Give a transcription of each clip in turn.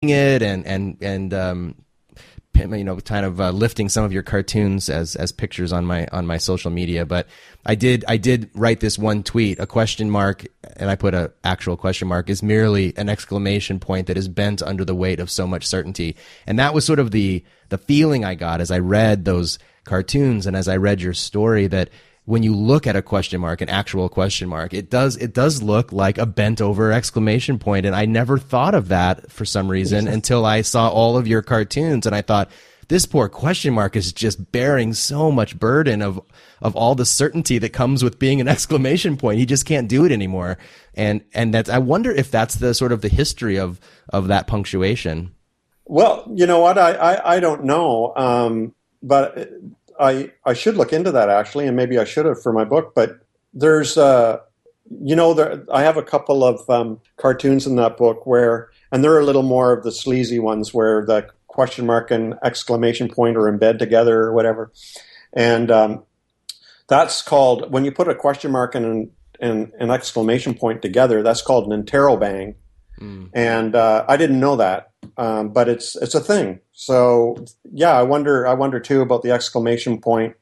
it and kind of lifting some of your cartoons as pictures on my social media. But I did write this one tweet, a question mark, and I put a actual question mark, is merely an exclamation point that is bent under the weight of so much certainty. And that was sort of the feeling I got as I read those cartoons and as I read your story, that when you look at a question mark, an actual question mark, it does look like a bent over exclamation point. And I never thought of that for some reason until I saw all of your cartoons, and I thought, this poor question mark is just bearing so much burden of all the certainty that comes with being an exclamation point. He just can't do it anymore. And that's, I wonder if that's the sort of the history of that punctuation. Well, you know what? I don't know. But I should look into that, actually, and maybe I should have for my book. But there's, I have a couple of cartoons in that book and they're a little more of the sleazy ones where the question mark and exclamation point are in bed together or whatever. And that's called, when you put a question mark and an exclamation point together, that's called an interrobang. And I didn't know that, but it's a thing. So yeah, I wonder too about the exclamation point,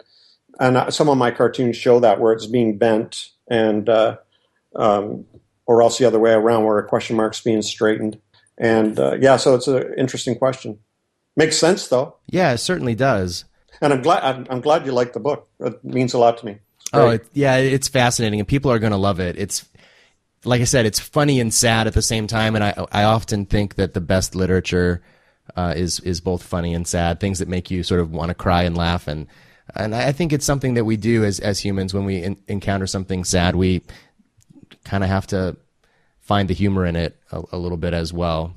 and some of my cartoons show that, where it's being bent, and or else the other way around, where a question mark's being straightened. And so it's an interesting question. Makes sense though. Yeah, it certainly does. And I'm glad you like the book. It means a lot to me. It's fascinating, and people are going to love it. It's, like I said, it's funny and sad at the same time, and I often think that the best literature is both funny and sad, things that make you sort of want to cry and laugh, and I think it's something that we do as humans. When we encounter something sad, we kind of have to find the humor in it a little bit as well.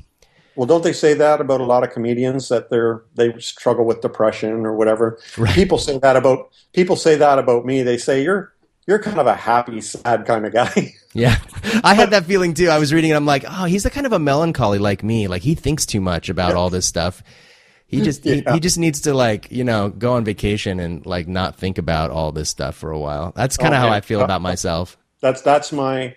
Well, don't they say that about a lot of comedians, that they struggle with depression or whatever? Right. People say that about me. They say you're kind of a happy, sad kind of guy. Yeah, I had that feeling too. I was reading and I'm like, oh, he's a kind of a melancholy like me. Like, he thinks too much about all this stuff. He just he just needs to go on vacation and not think about all this stuff for a while. That's kind of how I feel about myself. That's my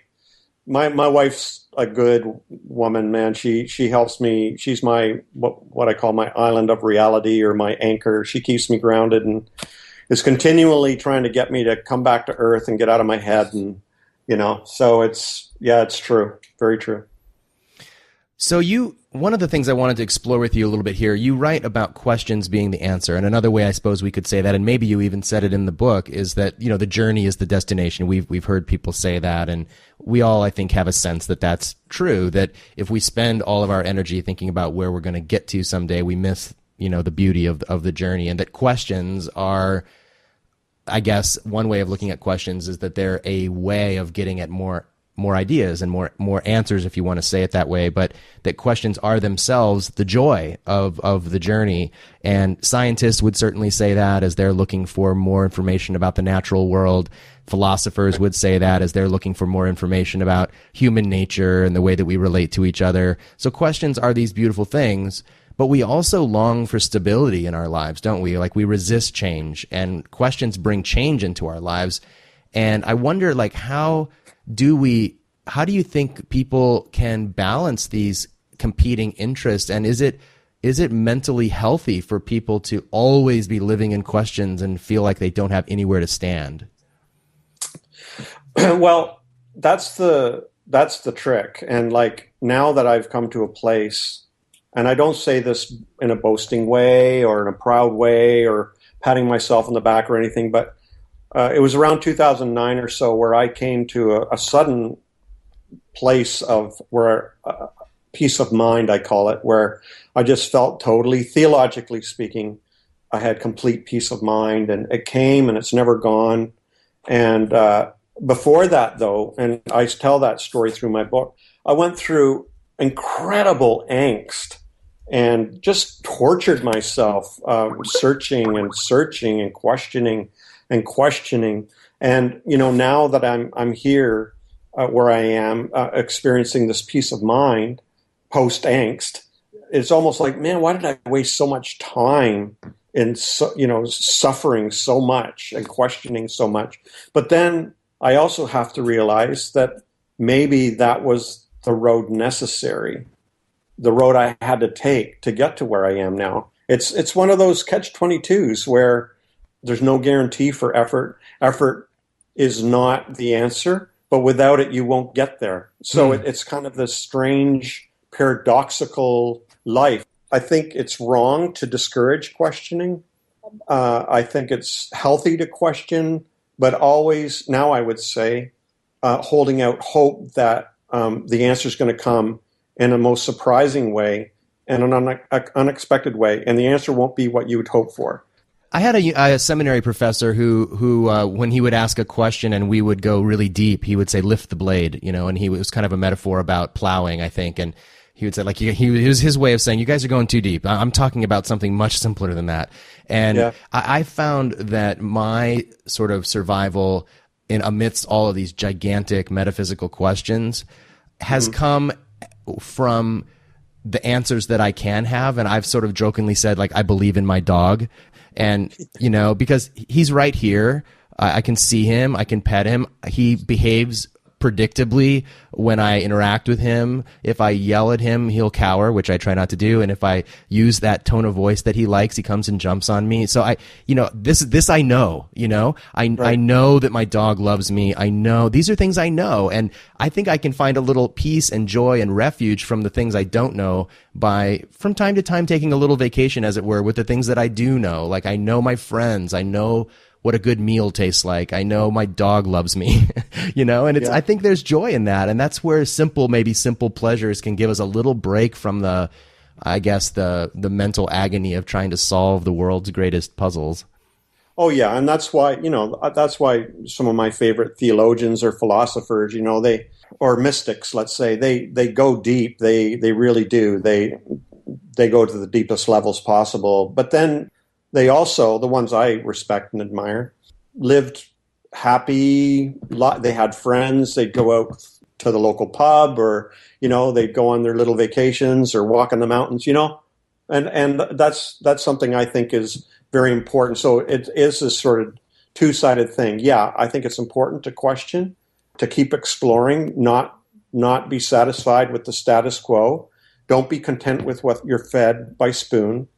wife's a good woman, man. She helps me. She's my what I call my island of reality, or my anchor. She keeps me grounded and is continually trying to get me to come back to earth and get out of my head. And so it's true, very true. So one of the things I wanted to explore with you a little bit here, you write about questions being the answer. And another way I suppose we could say that, and maybe you even said it in the book, is that, the journey is the destination. We've heard people say that, and we all, I think, have a sense that that's true, that if we spend all of our energy thinking about where we're going to get to someday, we miss, the beauty of the journey. And that questions are, I guess, one way of looking at questions is that they're a way of getting at more ideas and more answers, if you want to say it that way, but that questions are themselves the joy of the journey. And scientists would certainly say that as they're looking for more information about the natural world. Philosophers would say that as they're looking for more information about human nature and the way that we relate to each other. So questions are these beautiful things, but we also long for stability in our lives, don't we? Like, we resist change, and questions bring change into our lives. And I wonder, how do you think people can balance these competing interests? And is it mentally healthy for people to always be living in questions and feel like they don't have anywhere to stand? Well, that's the trick. And now that I've come to a place, and I don't say this in a boasting way or in a proud way or patting myself on the back or anything, but it was around 2009 or so where I came to a sudden place of peace of mind, I call it, where I just felt totally, theologically speaking, I had complete peace of mind, and it came and it's never gone. And before that, though, and I tell that story through my book, I went through incredible angst and just tortured myself, searching and questioning. And, now that I'm here where I am experiencing this peace of mind post angst, it's almost like, man, why did I waste so much time in, suffering so much and questioning so much? But then I also have to realize that maybe that was the road necessary the road I had to take to get to where I am now. It's one of those catch-22s where there's no guarantee for effort. Effort is not the answer, but without it, you won't get there. So it's kind of this strange, paradoxical life. I think it's wrong to discourage questioning. I think it's healthy to question, but always, now I would say, holding out hope that the answer is going to come in a most surprising way and an unexpected way, and the answer won't be what you would hope for. I had a seminary professor who when he would ask a question and we would go really deep, he would say, "Lift the blade," and he was kind of a metaphor about plowing, I think, and he would say, like, he was his way of saying, "You guys are going too deep. I'm talking about something much simpler than that." And yeah. I found that my sort of survival in amidst all of these gigantic metaphysical questions has come from the answers that I can have. And I've sort of jokingly said, like, I believe in my dog. And, because he's right here. I can see him. I can pet him. He behaves predictably when I interact with him. If I yell at him, he'll cower, which I try not to do. And if I use that tone of voice that he likes, he comes and jumps on me. So this I know, I know that my dog loves me. I know these are things I know. And I think I can find a little peace and joy and refuge from the things I don't know by, from time to time, taking a little vacation, as it were, with the things that I do know. Like, I know my friends. I know what a good meal tastes like. I know my dog loves me, and I think there's joy in that. And that's where simple pleasures can give us a little break from the mental agony of trying to solve the world's greatest puzzles. Oh yeah. And that's why, that's why some of my favorite theologians or philosophers, or mystics, let's say, they go deep. They really do. They go to the deepest levels possible, but then they also, the ones I respect and admire, lived happy. They had friends. They'd go out to the local pub, or they'd go on their little vacations or walk in the mountains. And that's something I think is very important. So it is this sort of two-sided thing. Yeah, I think it's important to question, to keep exploring, not be satisfied with the status quo. Don't be content with what you're fed by spoon.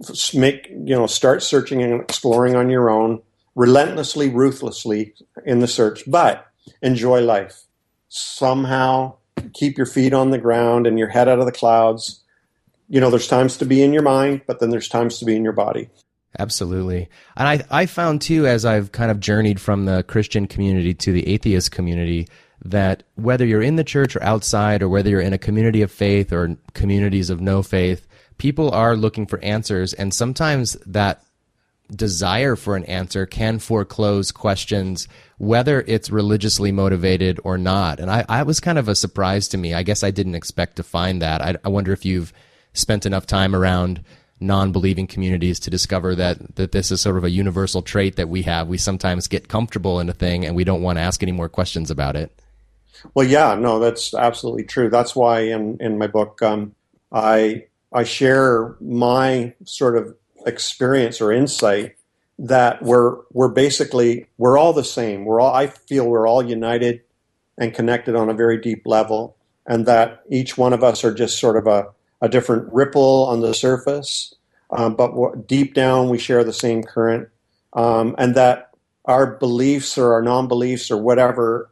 Start searching and exploring on your own, relentlessly, ruthlessly in the search, but enjoy life. Somehow keep your feet on the ground and your head out of the clouds. There's times to be in your mind, but then there's times to be in your body. Absolutely. And I found too, as I've kind of journeyed from the Christian community to the atheist community, that whether you're in the church or outside, or whether you're in a community of faith or communities of no faith, people are looking for answers, and sometimes that desire for an answer can foreclose questions, whether it's religiously motivated or not. And I was kind of a surprise to me. I guess I didn't expect to find that. I wonder if you've spent enough time around non-believing communities to discover that this is sort of a universal trait that we have. We sometimes get comfortable in a thing and we don't want to ask any more questions about it. Well, yeah, no, that's absolutely true. That's why in my book, I share my sort of experience or insight that we're all the same. I feel we're all united and connected on a very deep level, and that each one of us are just sort of a different ripple on the surface, but deep down we share the same current, and that our beliefs or our non-beliefs or whatever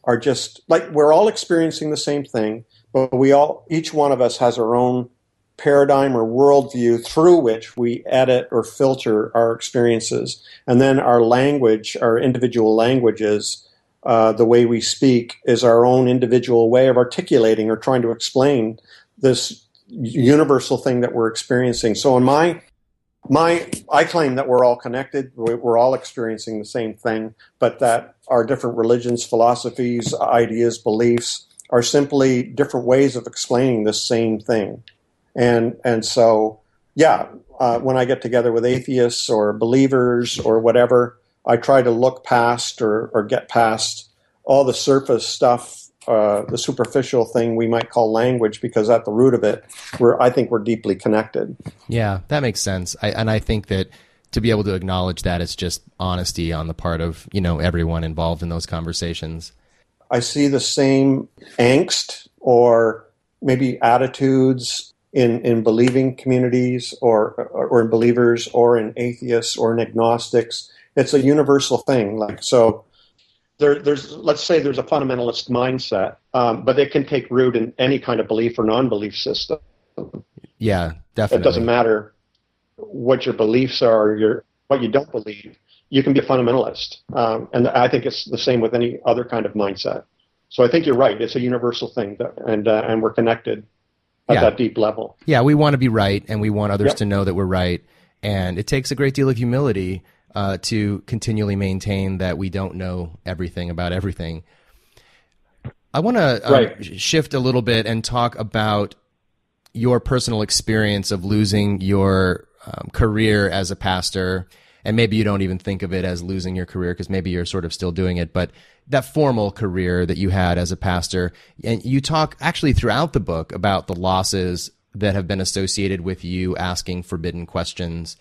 are just like, we're all experiencing the same thing, but each one of us has our own paradigm or worldview through which we edit or filter our experiences. And then our language, our individual languages, the way we speak, is our own individual way of articulating or trying to explain this universal thing that we're experiencing. So in I claim that we're all connected, we're all experiencing the same thing, but that our different religions, philosophies, ideas, beliefs are simply different ways of explaining the same thing. And so, yeah, when I get together with atheists or believers or whatever, I try to look past or get past all the surface stuff, the superficial thing we might call language, because at the root of it, I think we're deeply connected. Yeah, that makes sense. I think that to be able to acknowledge that, it's just honesty on the part of, everyone involved in those conversations. I see the same angst or maybe attitudes in believing communities or in believers or in atheists or in agnostics. It's a universal thing. Like, so there's, let's say there's a fundamentalist mindset, but it can take root in any kind of belief or non-belief system. Yeah, definitely. It doesn't matter what your beliefs are, what you don't believe. You can be a fundamentalist. And I think it's the same with any other kind of mindset. So I think you're right. It's a universal thing, and we're connected at that deep level. Yeah, we want to be right, and we want others to know that we're right. And it takes a great deal of humility to continually maintain that we don't know everything about everything. I want to shift a little bit and talk about your personal experience of losing your career as a pastor. And maybe you don't even think of it as losing your career because maybe you're sort of still doing it, but that formal career that you had as a pastor. And you talk actually throughout the book about the losses that have been associated with you asking forbidden questions.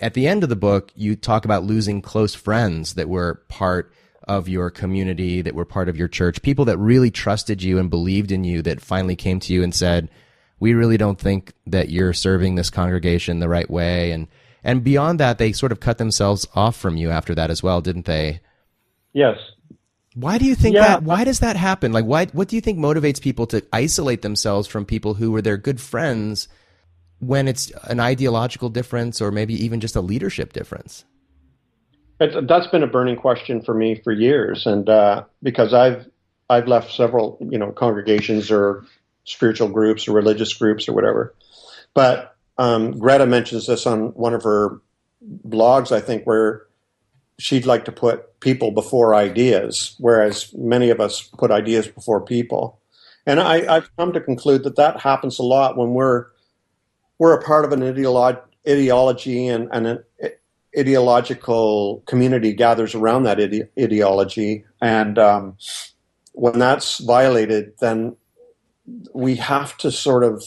At the end of the book, you talk about losing close friends that were part of your community, that were part of your church, people that really trusted you and believed in you, that finally came to you and said, we really don't think that you're serving this congregation the right way. And beyond that, they sort of cut themselves off from you after that as well, didn't they? Yes. Why do you think that? Why does that happen? Like, what do you think motivates people to isolate themselves from people who were their good friends when it's an ideological difference or maybe even just a leadership difference? That's been a burning question for me for years, and because I've left several congregations or spiritual groups or religious groups or whatever, but Greta mentions this on one of her blogs, I think, where she'd like to put people before ideas, whereas many of us put ideas before people. And I've come to conclude that happens a lot when we're a part of an ideology and an ideological community gathers around that ideology. And when that's violated, then we have to sort of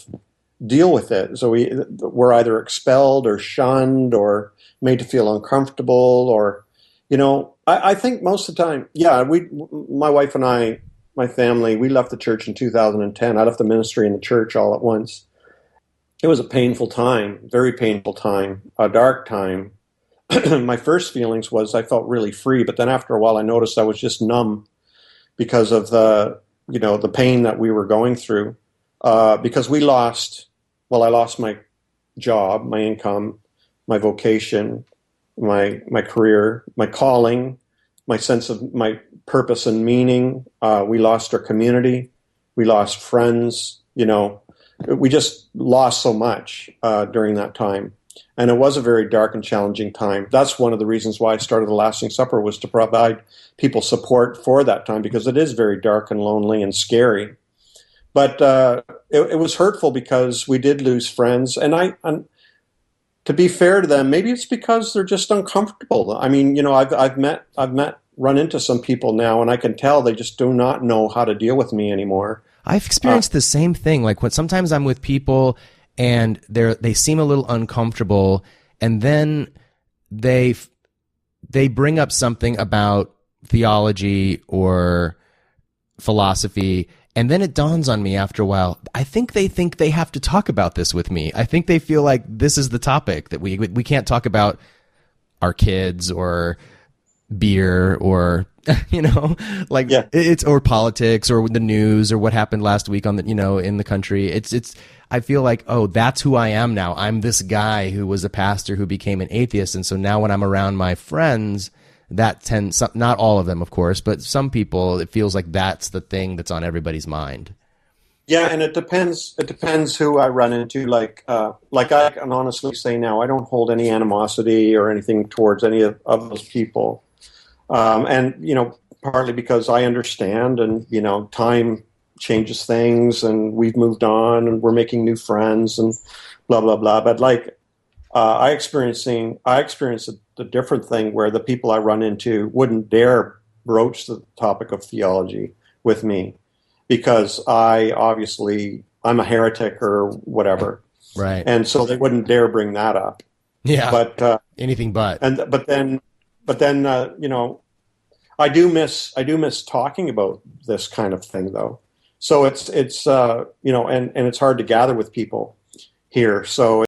deal with it. So we're either expelled or shunned or made to feel uncomfortable, or I think most of the time, my wife and I, my family, we left the church in 2010. I left the ministry and the church all at once. It was a painful time, very painful time, a dark time. My first feelings was I felt really free, but then after a while I noticed I was just numb because of the pain that we were going through. Because I lost my job, my income, my vocation, my career, my calling, my sense of my purpose and meaning. We lost our community. We lost friends. We just lost so much during that time. And it was a very dark and challenging time. That's one of the reasons why I started the Lasting Supper, was to provide people support for that time, because it is very dark and lonely and scary. But it was hurtful because we did lose friends. And to be fair to them, maybe it's because they're just uncomfortable. I mean, I've run into some people now, and I can tell they just do not know how to deal with me anymore. I've experienced the same thing. Like when sometimes I'm with people and they seem a little uncomfortable, and then they bring up something about theology or philosophy, and then it dawns on me after a while, I think they have to talk about this with me. I think they feel like this is the topic, that we can't talk about our kids or beer or it's or politics or the news or what happened last week on the in the country. It's I feel like, oh, that's who I am now. I'm this guy who was a pastor who became an atheist, and so now when I'm around my friends, that tends, not all of them, of course, but some people, it feels like that's the thing that's on everybody's mind. Yeah, and it depends who I run into. Like I can honestly say now, I don't hold any animosity or anything towards any of those people. And, partly because I understand, and, time changes things, and we've moved on and we're making new friends and blah, blah, blah. But I experienced a different thing where the people I run into wouldn't dare broach the topic of theology with me, because I'm a heretic or whatever. Right. And so they wouldn't dare bring that up. Yeah. But, anything but. But then, I do miss talking about this kind of thing, though. So it's and it's hard to gather with people here. So